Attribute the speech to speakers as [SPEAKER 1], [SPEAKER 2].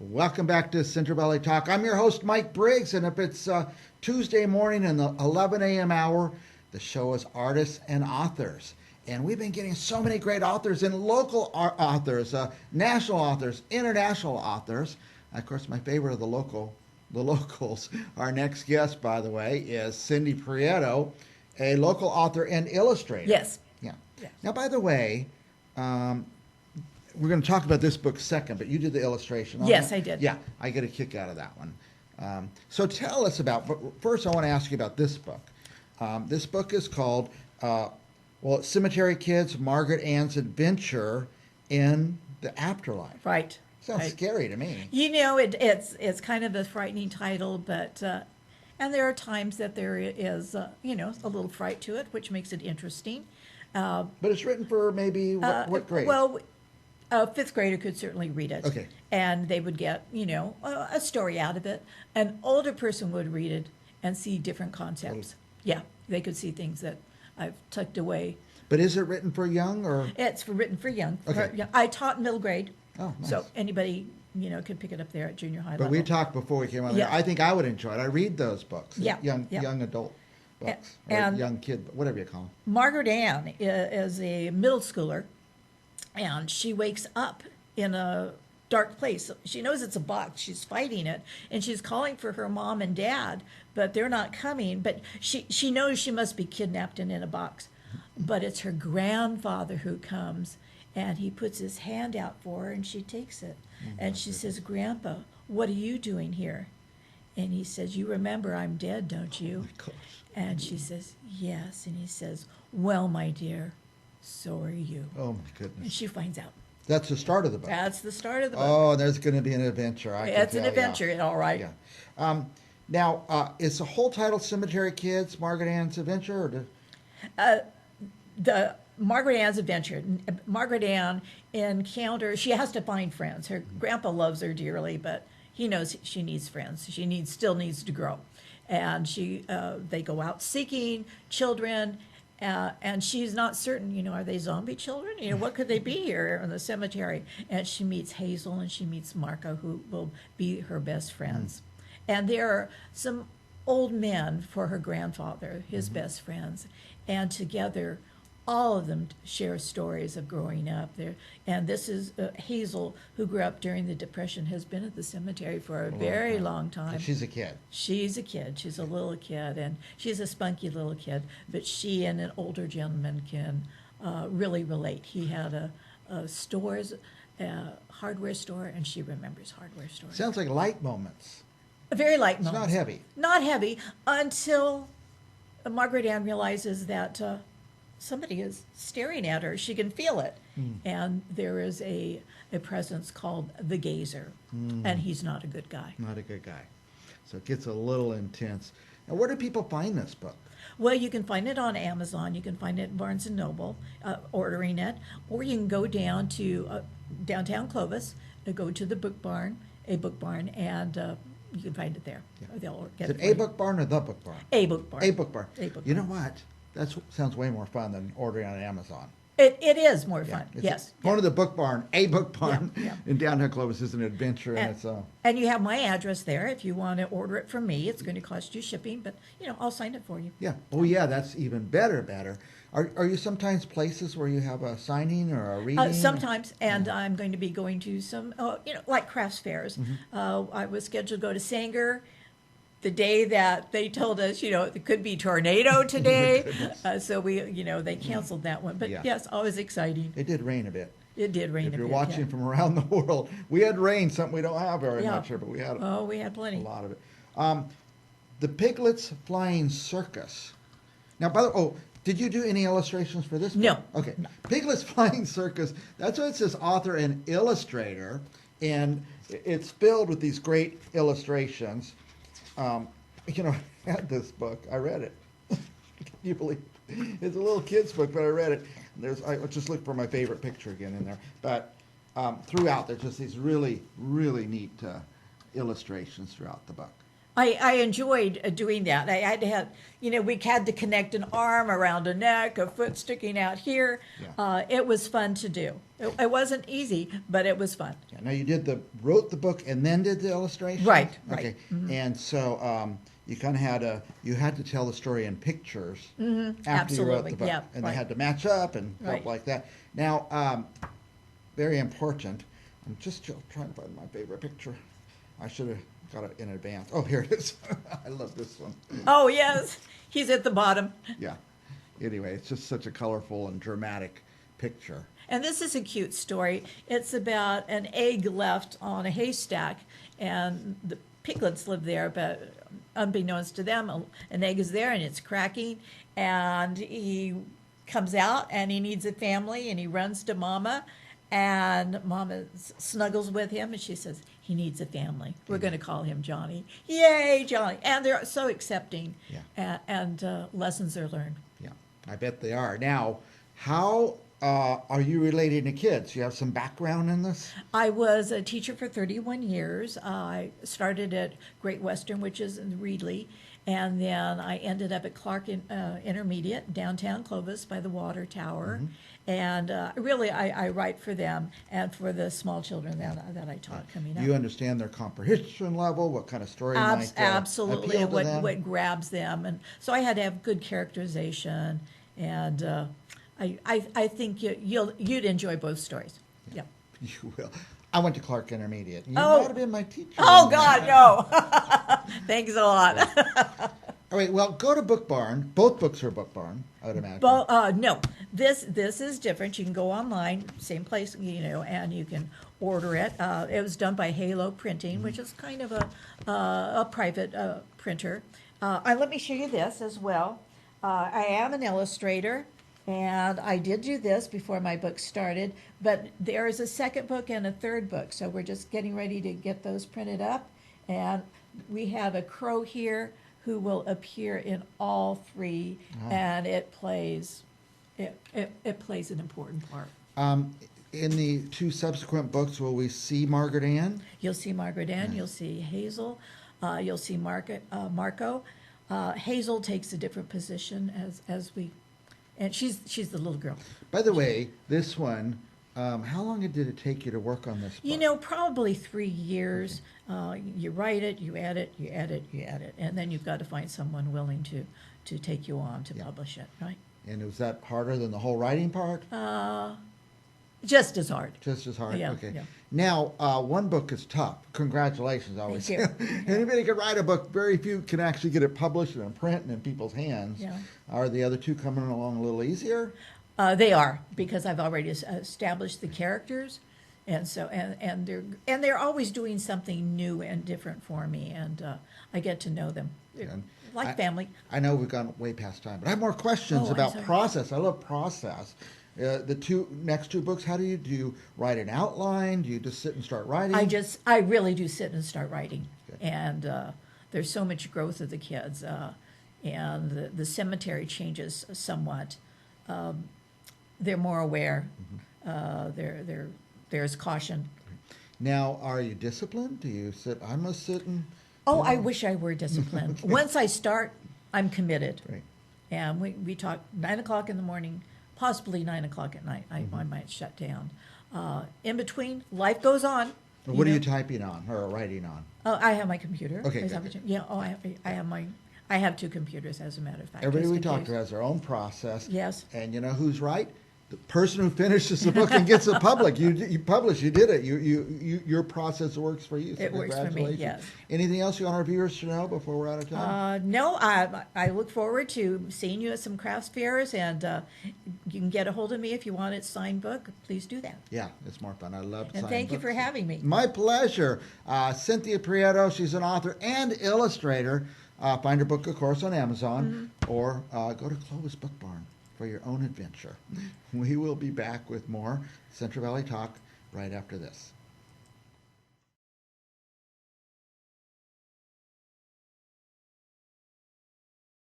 [SPEAKER 1] Welcome back to Central Valley Talk. I'm your host, Mike Briggs, and if it's Tuesday morning in the 11 a.m. hour, the show is Artists and Authors. And we've been getting so many great authors and local authors, national authors, international authors. Of course, my favorite of the locals. Our next guest, by the way, is Cindy Prieto, a local author and illustrator.
[SPEAKER 2] Yes.
[SPEAKER 1] Yeah.
[SPEAKER 2] Yes.
[SPEAKER 1] Now, by the way, we're going to talk about this book second, but you did the illustration on
[SPEAKER 2] Yes,
[SPEAKER 1] that?
[SPEAKER 2] I did.
[SPEAKER 1] Yeah, I get a kick out of that one. So tell us about, but first I want to ask you about this book. This book is called, Cemetery Kids, Margaret Ann's Adventure in the Afterlife.
[SPEAKER 2] Right.
[SPEAKER 1] Sounds scary to me.
[SPEAKER 2] You know, it's kind of a frightening title, but and there are times that there is a little fright to it, which makes it interesting.
[SPEAKER 1] But it's written for maybe what grade?
[SPEAKER 2] Well, a fifth grader could certainly read it.
[SPEAKER 1] Okay.
[SPEAKER 2] And they would get, a story out of it. An older person would read it and see different concepts. Yeah, they could see things that I've tucked away.
[SPEAKER 1] But is it written for young or?
[SPEAKER 2] It's written for young.
[SPEAKER 1] Okay.
[SPEAKER 2] I taught middle grade.
[SPEAKER 1] Oh, nice.
[SPEAKER 2] So anybody, could pick it up there at junior high level.
[SPEAKER 1] But we talked before we came on.
[SPEAKER 2] Yeah.
[SPEAKER 1] I think I would enjoy it. I read those books.
[SPEAKER 2] Yeah,
[SPEAKER 1] Young
[SPEAKER 2] yeah.
[SPEAKER 1] young adult books. Or
[SPEAKER 2] And-
[SPEAKER 1] young kid, whatever you call them.
[SPEAKER 2] Margaret Ann is a middle schooler, and she wakes up in a dark place. She knows it's a box. She's fighting it, and she's calling for her mom and dad, but they're not coming. But she knows she must be kidnapped and in a box. But it's her grandfather who comes, and he puts his hand out for her, and she takes it. And she says, "Grandpa, what are you doing here?" And he says, "You remember I'm dead, don't you?"
[SPEAKER 1] Gosh.
[SPEAKER 2] And she says, "Yes." And he says, "Well, my dear, so are you."
[SPEAKER 1] Oh my
[SPEAKER 2] And
[SPEAKER 1] goodness.
[SPEAKER 2] she finds out.
[SPEAKER 1] That's the start of the book.
[SPEAKER 2] That's the start of the book.
[SPEAKER 1] Oh, there's going to be an adventure. I can
[SPEAKER 2] It's an
[SPEAKER 1] tell ya.
[SPEAKER 2] adventure, all right.
[SPEAKER 1] Yeah. Now, is the whole title Cemetery Kids, Margaret Ann's Adventure? Or
[SPEAKER 2] The Margaret Ann's adventure. Margaret Ann encounters, she has to find friends. Her grandpa loves her dearly, but he knows she needs friends. She still needs to grow. And they go out seeking children, and she's not certain, are they zombie children? What could they be here in the cemetery? And she meets Hazel and she meets Marco, who will be her best friends. And there are some old men for her grandfather, his best friends, and together all of them share stories of growing up there. And this is Hazel, who grew up during the Depression, has been at the cemetery for a very long time.
[SPEAKER 1] she's a kid.
[SPEAKER 2] She's a kid. She's a little kid, and she's a spunky little kid. But she and an older gentleman can really relate. He had a hardware store, and she remembers hardware stores.
[SPEAKER 1] Sounds like light moments.
[SPEAKER 2] Very light
[SPEAKER 1] It's
[SPEAKER 2] moments.
[SPEAKER 1] not heavy.
[SPEAKER 2] Not heavy until Margaret Ann realizes that somebody is staring at her. She can feel it. And there is a presence called the Gazer, and he's not a good guy.
[SPEAKER 1] Not a good guy. So it gets a little intense. Now, where do people find this book?
[SPEAKER 2] Well, you can find it on Amazon. You can find it at Barnes & Noble, ordering it. Or you can go down to downtown Clovis, go to the book barn, and you can find it there. Or they'll get
[SPEAKER 1] Is it
[SPEAKER 2] for
[SPEAKER 1] a
[SPEAKER 2] you.
[SPEAKER 1] book barn or the book barn?
[SPEAKER 2] A book barn.
[SPEAKER 1] A book barn.
[SPEAKER 2] A book
[SPEAKER 1] You know
[SPEAKER 2] barn.
[SPEAKER 1] what? That sounds way more fun than ordering on Amazon.
[SPEAKER 2] It is more fun,
[SPEAKER 1] It's
[SPEAKER 2] yes.
[SPEAKER 1] Going to the book barn, a book barn
[SPEAKER 2] Yeah.
[SPEAKER 1] in downtown Clovis is an adventure, and
[SPEAKER 2] And,
[SPEAKER 1] it's
[SPEAKER 2] and you have my address there. If you want to order it from me, it's going to cost you shipping, but I'll sign it for you.
[SPEAKER 1] yeah. Oh yeah, that's even better. Are you sometimes places where you have a signing or a reading?
[SPEAKER 2] Sometimes, and I'm going to be going to some, like crafts fairs.
[SPEAKER 1] Mm-hmm.
[SPEAKER 2] I was scheduled to go to Sanger the day that they told us, it could be tornado today. So they canceled that one. But
[SPEAKER 1] Yeah.
[SPEAKER 2] yes, always exciting.
[SPEAKER 1] It did rain a bit.
[SPEAKER 2] It did rain
[SPEAKER 1] If
[SPEAKER 2] a
[SPEAKER 1] you're
[SPEAKER 2] bit.
[SPEAKER 1] watching
[SPEAKER 2] yeah.
[SPEAKER 1] from around the world, we had rain, something we don't have very
[SPEAKER 2] Yeah.
[SPEAKER 1] much here, but we had
[SPEAKER 2] Oh, we had
[SPEAKER 1] a
[SPEAKER 2] plenty.
[SPEAKER 1] lot of it. The Piglets Flying Circus. Now, by the way, did you do any illustrations for this book?
[SPEAKER 2] No.
[SPEAKER 1] Okay. Piglets Flying Circus, that's what it says, author and illustrator, and it's filled with these great illustrations. I had this book. I read it. Can you believe it? It's a little kid's book, but I read it. I just looked for my favorite picture again in there. But throughout, there's just these really, really neat illustrations throughout the book.
[SPEAKER 2] I enjoyed doing that. I had to have, we had to connect an arm around a neck, a foot sticking out here.
[SPEAKER 1] Yeah.
[SPEAKER 2] It was fun to do. It wasn't easy, but it was fun.
[SPEAKER 1] Yeah. Now you wrote the book and then did the illustration.
[SPEAKER 2] Right.
[SPEAKER 1] Okay. And so you kind of had to tell the story in pictures after you wrote
[SPEAKER 2] Absolutely.
[SPEAKER 1] the book,
[SPEAKER 2] Yeah,
[SPEAKER 1] and
[SPEAKER 2] right.
[SPEAKER 1] they had to match up and
[SPEAKER 2] Right.
[SPEAKER 1] stuff like that. Now, very important. I'm just trying to find my favorite picture. I should have got it in advance. Oh, here it is. I love this one.
[SPEAKER 2] Oh, yes. He's at the bottom.
[SPEAKER 1] Yeah. Anyway, it's just such a colorful and dramatic picture.
[SPEAKER 2] And this is a cute story. It's about an egg left on a haystack, and the piglets live there, but unbeknownst to them, an egg is there and it's cracking, and he comes out and he needs a family, and he runs to Mama, and Mama snuggles with him, and she says, he needs a family. We're going to call him Johnny. Yay, Johnny. And they're so accepting, and lessons are learned.
[SPEAKER 1] Yeah, I bet they are. Now, how are you relating to kids? You have some background in this?
[SPEAKER 2] I was a teacher for 31 years. I started at Great Western, which is in Reedley, and then I ended up at Clark Intermediate, downtown Clovis by the water tower.
[SPEAKER 1] Mm-hmm.
[SPEAKER 2] And really, I write for them and for the small children that I taught coming up.
[SPEAKER 1] Do you understand their comprehension level? What kind of story might
[SPEAKER 2] Absolutely,
[SPEAKER 1] appeal
[SPEAKER 2] and
[SPEAKER 1] to them?
[SPEAKER 2] what grabs them. And so I had to have good characterization, and I think you'd enjoy both stories. Yeah.
[SPEAKER 1] You will. I went to Clark Intermediate. You
[SPEAKER 2] Oh.
[SPEAKER 1] might have been my teacher.
[SPEAKER 2] Oh God, no! Thanks a lot.
[SPEAKER 1] All right, well, go to Book Barn. Both books are Book Barn, I would imagine.
[SPEAKER 2] No, this is different. You can go online, same place, and you can order it. It was done by Halo Printing, which is kind of a private printer. Let me show you this as well. I am an illustrator, and I did do this before my book started, but there is a second book and a third book, so we're just getting ready to get those printed up. And we have a crow here who will appear in all three, and it plays an important part.
[SPEAKER 1] In the two subsequent books, will we see Margaret Ann?
[SPEAKER 2] You'll see Margaret Ann, you'll see Hazel, you'll see Marco. Hazel takes a different position as we, and she's the little girl.
[SPEAKER 1] By the way, this one, how long did it take you to work on this book?
[SPEAKER 2] Probably 3 years. You write it, you edit, you edit, you edit, and then you've got to find someone willing to take you on to publish it, right?
[SPEAKER 1] And was that harder than the whole writing part?
[SPEAKER 2] Just as hard.
[SPEAKER 1] Just as hard?
[SPEAKER 2] Yeah,
[SPEAKER 1] Okay.
[SPEAKER 2] yeah.
[SPEAKER 1] Now, one book is tough. Congratulations, I always say.
[SPEAKER 2] Thank you.
[SPEAKER 1] Anybody can write a book. Very few can actually get it published and in print and in people's hands.
[SPEAKER 2] Yeah.
[SPEAKER 1] Are the other two coming along a little easier?
[SPEAKER 2] They are, because I've already established the characters, and so and they're always doing something new and different for me, and I get to know them. They're like family.
[SPEAKER 1] I know we've gone way past time, but I have more questions
[SPEAKER 2] I'm
[SPEAKER 1] about
[SPEAKER 2] sorry.
[SPEAKER 1] process. I love process. The next two books, how do you write an outline? Do you just sit and start writing?
[SPEAKER 2] I really do sit and start writing,
[SPEAKER 1] Good.
[SPEAKER 2] and there's so much growth of the kids, and the cemetery changes somewhat. They're more aware. There's caution.
[SPEAKER 1] Now, are you disciplined? Do you sit? I must sit and.
[SPEAKER 2] Oh, I wish I were disciplined. Once I start, I'm committed.
[SPEAKER 1] Right.
[SPEAKER 2] And we talk 9 o'clock in the morning, possibly 9 o'clock at night. I might shut down. In between, life goes on.
[SPEAKER 1] What are you typing on or writing on?
[SPEAKER 2] Oh, I have my computer.
[SPEAKER 1] Okay,
[SPEAKER 2] Is that
[SPEAKER 1] good.
[SPEAKER 2] what you- Yeah. Oh, I have two computers, as a matter of fact.
[SPEAKER 1] Everybody
[SPEAKER 2] just
[SPEAKER 1] we
[SPEAKER 2] in
[SPEAKER 1] talk
[SPEAKER 2] case.
[SPEAKER 1] to has their own process.
[SPEAKER 2] Yes.
[SPEAKER 1] And you know who's right? The person who finishes the book and gets it public. You publish. You did it. Your process works for you. So
[SPEAKER 2] It works for me,
[SPEAKER 1] congratulations.
[SPEAKER 2] yes.
[SPEAKER 1] Anything else you want our viewers to know before we're out of time?
[SPEAKER 2] No, I look forward to seeing you at some crafts fairs, and you can get a hold of me if you want a signed book. Please do that.
[SPEAKER 1] Yeah, it's more fun. I love
[SPEAKER 2] And
[SPEAKER 1] signed
[SPEAKER 2] thank you
[SPEAKER 1] books.
[SPEAKER 2] for having me.
[SPEAKER 1] My pleasure. Cynthia Prieto, she's an author and illustrator. Find her book, of course, on Amazon, or go to Clovis Book Barn for your own adventure. We will be back with more Central Valley Talk right after this.